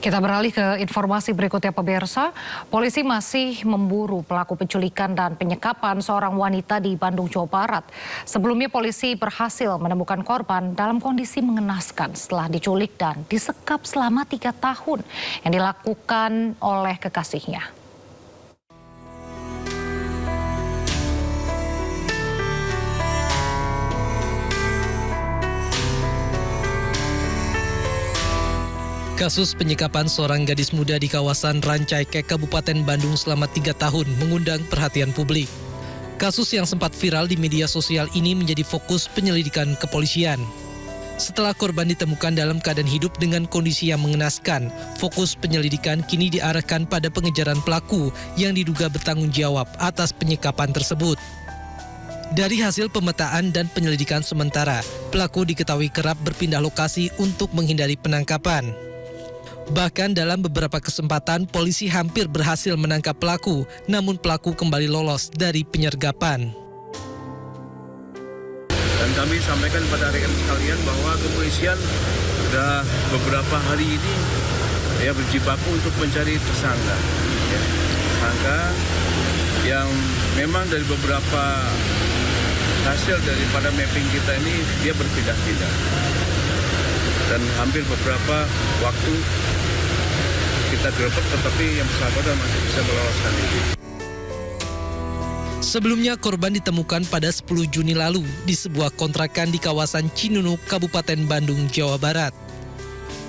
Kita beralih ke informasi berikutnya pemirsa. Polisi masih memburu pelaku penculikan dan penyekapan seorang wanita di Bandung, Jawa Barat. Sebelumnya polisi berhasil menemukan korban dalam kondisi mengenaskan setelah diculik dan disekap selama 3 tahun yang dilakukan oleh kekasihnya. Kasus penyekapan seorang gadis muda di kawasan Rancaikek, Kabupaten Bandung selama 3 tahun mengundang perhatian publik. Kasus yang sempat viral di media sosial ini menjadi fokus penyelidikan kepolisian. Setelah korban ditemukan dalam keadaan hidup dengan kondisi yang mengenaskan, fokus penyelidikan kini diarahkan pada pengejaran pelaku yang diduga bertanggung jawab atas penyekapan tersebut. Dari hasil pemetaan dan penyelidikan sementara, pelaku diketahui kerap berpindah lokasi untuk menghindari penangkapan. Bahkan dalam beberapa kesempatan polisi hampir berhasil menangkap pelaku, namun pelaku kembali lolos dari penyergapan. Dan kami sampaikan pada rekan sekalian bahwa kepolisian sudah beberapa hari ini berjibaku untuk mencari tersangka. Tersangka yang memang dari beberapa hasil daripada mapping kita ini dia berpindah-pindah. Dan hampir beberapa waktu kita gerebek, tetapi yang bersangkutan masih bisa meloloskan diri. Sebelumnya korban ditemukan pada 10 Juni lalu di sebuah kontrakan di kawasan Cinunuk, Kabupaten Bandung, Jawa Barat.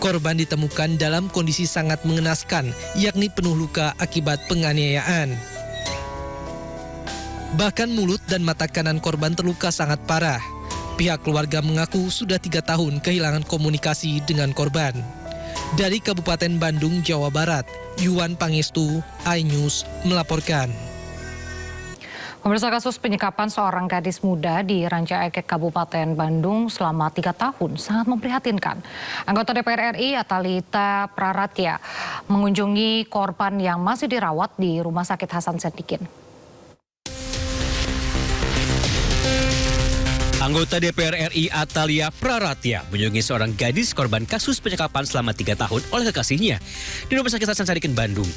Korban ditemukan dalam kondisi sangat mengenaskan, yakni penuh luka akibat penganiayaan. Bahkan mulut dan mata kanan korban terluka sangat parah. Pihak keluarga mengaku sudah 3 tahun kehilangan komunikasi dengan korban. Dari Kabupaten Bandung, Jawa Barat, Yuan Pangestu, iNews melaporkan. Pemirsa, kasus penyekapan seorang gadis muda di Rancaikek, Kabupaten Bandung selama 3 tahun sangat memprihatinkan. Anggota DPR RI Atalita Praratya mengunjungi korban yang masih dirawat di Rumah Sakit Hasan Sadikin. Anggota DPR RI Atalia Praratya mengunjungi seorang gadis korban kasus penyekapan selama 3 tahun oleh kekasihnya di Rumah Sakit Hasan Sadikin, Bandung.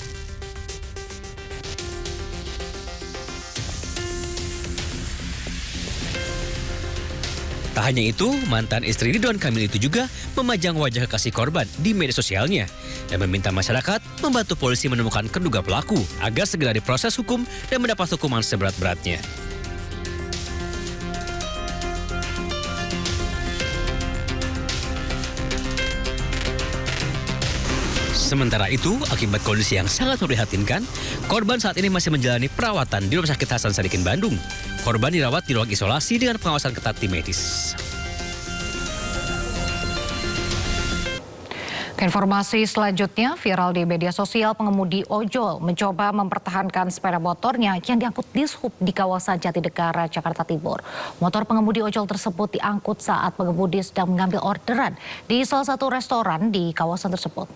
Tak hanya itu, mantan istri Ridwan Kamil itu juga memajang wajah kekasih korban di media sosialnya dan meminta masyarakat membantu polisi menemukan terduga pelaku agar segera diproses hukum dan mendapat hukuman seberat-beratnya. Sementara itu, akibat kondisi yang sangat memprihatinkan, korban saat ini masih menjalani perawatan di Rumah Sakit Hasan Sadikin, Bandung. Korban dirawat di ruang isolasi dengan pengawasan ketat tim medis. Informasi selanjutnya, viral di media sosial, pengemudi ojol mencoba mempertahankan sepeda motornya yang diangkut dishub di kawasan Jatinegara, Jakarta Timur. Motor pengemudi ojol tersebut diangkut saat pengemudi sedang mengambil orderan di salah satu restoran di kawasan tersebut.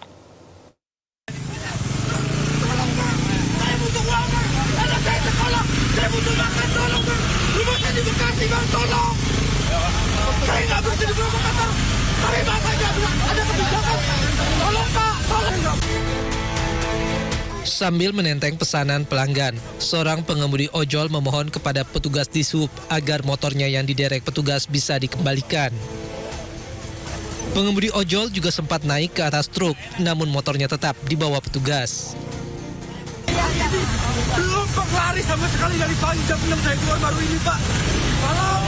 Saya butuh makan, tolong bang. Rumah saya di Bekasi bang, tolong. Saya nggak berhenti di Purwokerto. Terima saja, ada kebijakan. Tolong pak, tolong. Sambil menenteng pesanan pelanggan, seorang pengemudi ojol memohon kepada petugas dishub agar motornya yang diderek petugas bisa dikembalikan. Pengemudi ojol juga sempat naik ke atas truk, namun motornya tetap dibawa petugas. Belum kok lari sama sekali dari pagi jam 6 saya keluar baru ini pak. Tolong.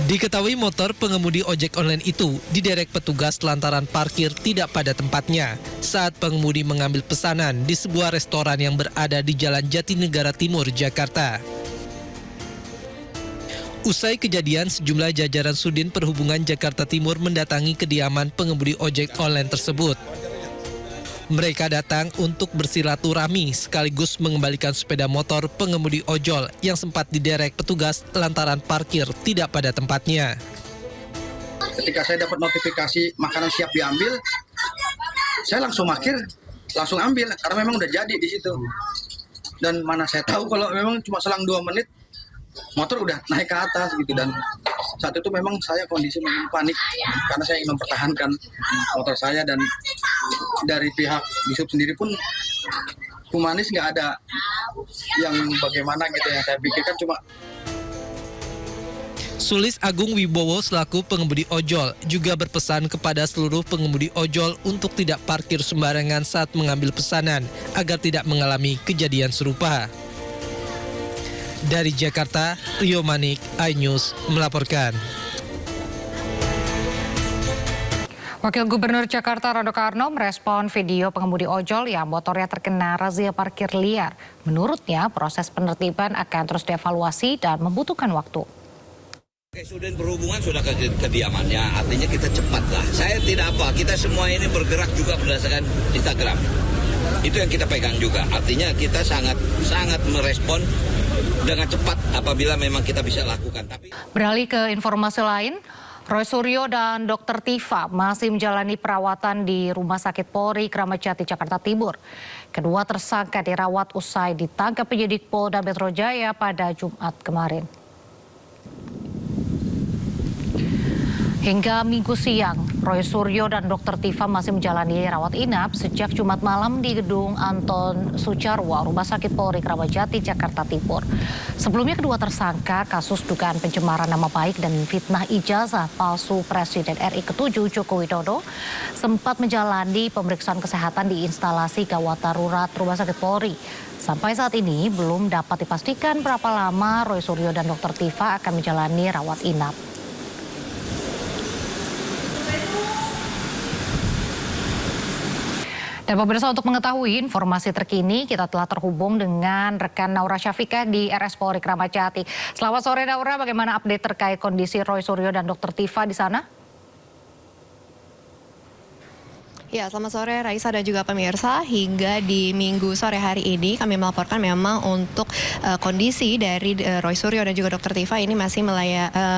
Diketahui motor pengemudi ojek online itu diderek petugas lantaran parkir tidak pada tempatnya saat pengemudi mengambil pesanan di sebuah restoran yang berada di Jalan Jatinegara Timur, Jakarta. Usai kejadian, sejumlah jajaran Sudin Perhubungan Jakarta Timur mendatangi kediaman pengemudi ojek online tersebut. Mereka datang untuk bersilaturahmi sekaligus mengembalikan sepeda motor pengemudi ojol yang sempat diderek petugas lantaran parkir tidak pada tempatnya. Ketika saya dapat notifikasi makanan siap diambil, saya langsung langsung ambil karena memang udah jadi di situ. Dan mana saya tahu kalau memang cuma selang 2 menit motor udah naik ke atas gitu, dan saat itu memang saya kondisi memang panik karena saya ingin mempertahankan motor saya, dan dari pihak Disub sendiri pun humanis, nggak ada yang bagaimana gitu. Yang saya pikirkan cuma Sulis Agung Wibowo selaku pengemudi ojol juga berpesan kepada seluruh pengemudi ojol untuk tidak parkir sembarangan saat mengambil pesanan agar tidak mengalami kejadian serupa. Dari Jakarta, Rio Manik, iNews melaporkan. Wakil Gubernur Jakarta Rano Karno merespon video pengemudi ojol yang motornya terkena razia parkir liar. Menurutnya, proses penertiban akan terus dievaluasi dan membutuhkan waktu. Sudin Perhubungan sudah ke kediamannya, artinya kita cepat lah. Saya tidak apa, kita semua ini bergerak juga berdasarkan Instagram. Itu yang kita pegang juga, artinya kita sangat merespon dengan cepat apabila memang kita bisa lakukan. Beralih ke informasi lain, Roy Suryo dan Dr. Tifa masih menjalani perawatan di Rumah Sakit Polri Kramat Jati, Jakarta Timur. Kedua tersangka dirawat usai ditangkap penyidik Polda Metro Jaya pada Jumat kemarin. Hingga Minggu siang, Roy Suryo dan Dr. Tifa masih menjalani rawat inap sejak Jumat malam di Gedung Anton Sujarwo, Rumah Sakit Polri Kramat Jati, Jakarta Timur. Sebelumnya kedua tersangka kasus dugaan pencemaran nama baik dan fitnah ijazah palsu Presiden RI ke-7 Joko Widodo sempat menjalani pemeriksaan kesehatan di instalasi gawat darurat Rumah Sakit Polri. Sampai saat ini belum dapat dipastikan berapa lama Roy Suryo dan Dr. Tifa akan menjalani rawat inap. Dan pemirsa, untuk mengetahui informasi terkini, kita telah terhubung dengan rekan Naura Syafiqah di RS Polri Kramat Jati. Selamat sore Naura, bagaimana update terkait kondisi Roy Suryo dan Dr. Tifa di sana? Ya, selamat sore Raisa dan juga pemirsa. Hingga di Minggu sore hari ini kami melaporkan memang untuk kondisi dari Roy Suryo dan juga Dr. Tifa ini masih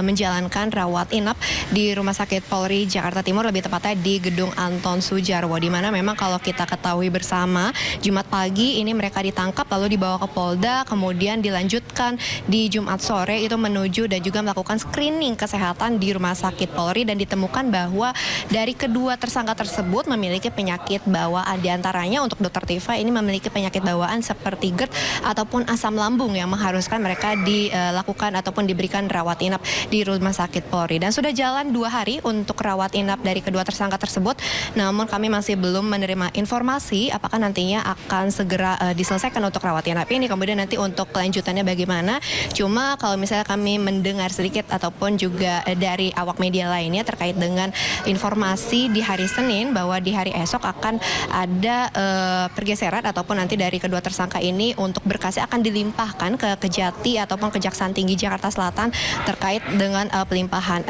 menjalankan rawat inap di Rumah Sakit Polri Jakarta Timur, lebih tepatnya di Gedung Anton Sujarwo, di mana memang kalau kita ketahui bersama Jumat pagi ini mereka ditangkap lalu dibawa ke Polda, kemudian dilanjutkan di Jumat sore itu menuju dan juga melakukan screening kesehatan di Rumah Sakit Polri, dan ditemukan bahwa dari kedua tersangka tersebut memiliki penyakit bawaan. Di antaranya untuk Dr. Tifa ini memiliki penyakit bawaan seperti GERD ataupun asam lambung yang mengharuskan mereka dilakukan ataupun diberikan rawat inap di Rumah Sakit Polri. Dan sudah jalan 2 hari untuk rawat inap dari kedua tersangka tersebut, namun kami masih belum menerima informasi apakah nantinya akan segera diselesaikan untuk rawat inap ini, kemudian nanti untuk kelanjutannya bagaimana. Cuma kalau misalnya kami mendengar sedikit ataupun juga dari awak media lainnya terkait dengan informasi di hari Senin bahwa di hari esok akan ada pergeseran ataupun nanti dari kedua tersangka ini untuk berkasnya akan dilimpahkan ke Kejati ataupun Kejaksaan Tinggi Jakarta Selatan terkait dengan pelimpahan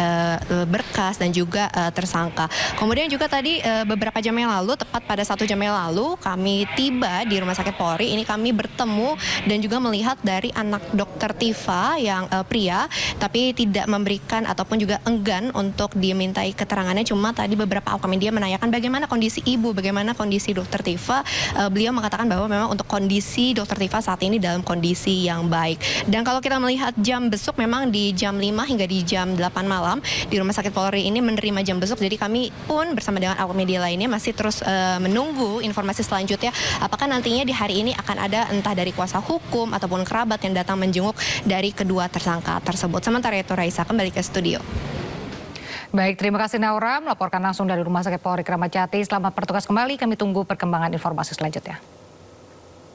berkas dan juga tersangka. Kemudian juga tadi beberapa jam yang lalu, tepat pada 1 jam yang lalu, kami tiba di Rumah Sakit Polri. Ini kami bertemu dan juga melihat dari anak Dr. Tifa yang pria, tapi tidak memberikan ataupun juga enggan untuk dimintai keterangannya. Cuma tadi beberapa awak media menanyakan bagaimana kondisi ibu, bagaimana kondisi Dr. Tifa. Beliau mengatakan bahwa memang untuk kondisi Dr. Tifa saat ini dalam kondisi yang baik. Dan kalau kita melihat jam besuk, memang di jam 5 hingga di jam 8 malam di Rumah Sakit Polri ini menerima jam besuk. Jadi kami pun bersama dengan awak media lainnya masih terus menunggu informasi selanjutnya apakah nantinya di hari ini akan ada entah dari kuasa hukum ataupun kerabat yang datang menjenguk dari kedua tersangka tersebut. Sementara itu Raisa, kembali ke studio. Baik, terima kasih Naura melaporkan langsung dari Rumah Sakit Polri Kramat Jati. Selamat bertugas kembali, kami tunggu perkembangan informasi selanjutnya.